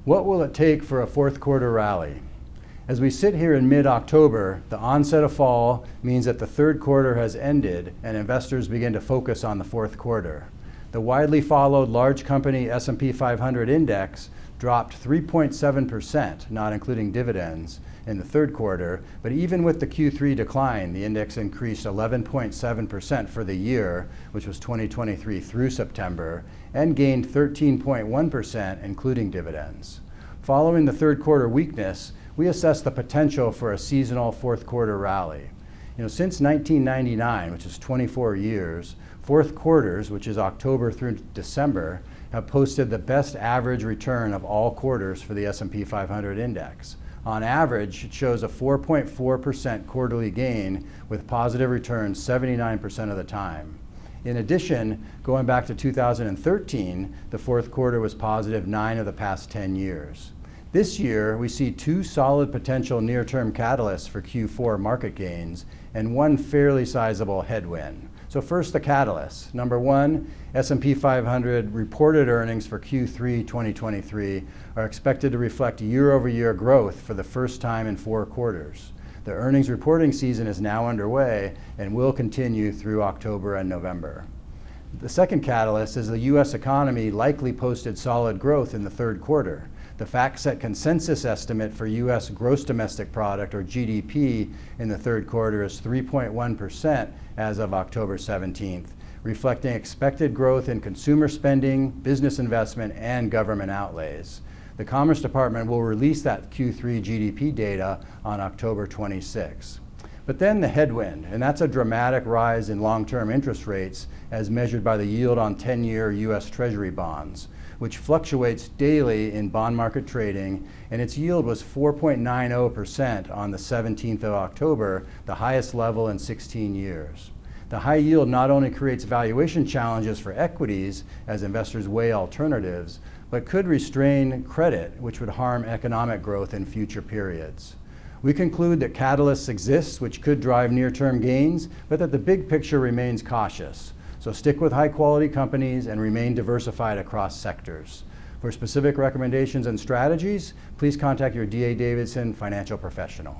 What will it take for a fourth quarter rally? As we sit here in mid-October, the onset of fall means that the third quarter has ended and investors begin to focus on the fourth quarter. The widely followed large company S&P 500 index dropped 3.7%, not including dividends, in the third quarter, but even with the Q3 decline, the index increased 11.7% for the year, which was 2023 through September, and gained 13.1% including dividends. Following the third quarter weakness, we assess the potential for a seasonal fourth quarter rally. Since 1999, which is 24 years, fourth quarters, which is October through December, have posted the best average return of all quarters for the S&P 500 index. On average, it shows a 4.4% quarterly gain with positive returns 79% of the time. In addition, going back to 2013, the fourth quarter was positive 9 of the past 10 years. This year, we see two solid potential near-term catalysts for Q4 market gains and one fairly sizable headwind. So first, the catalysts. Number one, S&P 500 reported earnings for Q3 2023 are expected to reflect year-over-year growth for the first time in 4 quarters. The earnings reporting season is now underway and will continue through October and November. The second catalyst is the U.S. economy likely posted solid growth in the third quarter. The FactSet consensus estimate for U.S. gross domestic product, or GDP, in the third quarter is 3.1% as of October 17th, reflecting expected growth in consumer spending, business investment, and government outlays. The Commerce Department will release that Q3 GDP data on October 26. But then the headwind, and that's a dramatic rise in long-term interest rates as measured by the yield on 10-year U.S. Treasury bonds, which fluctuates daily in bond market trading, and its yield was 4.90% on the 17th of October, the highest level in 16 years. The high yield not only creates valuation challenges for equities as investors weigh alternatives, but could restrain credit, which would harm economic growth in future periods. We conclude that catalysts exist which could drive near-term gains, but that the big picture remains cautious. So stick with high-quality companies and remain diversified across sectors. For specific recommendations and strategies, please contact your D.A. Davidson financial professional.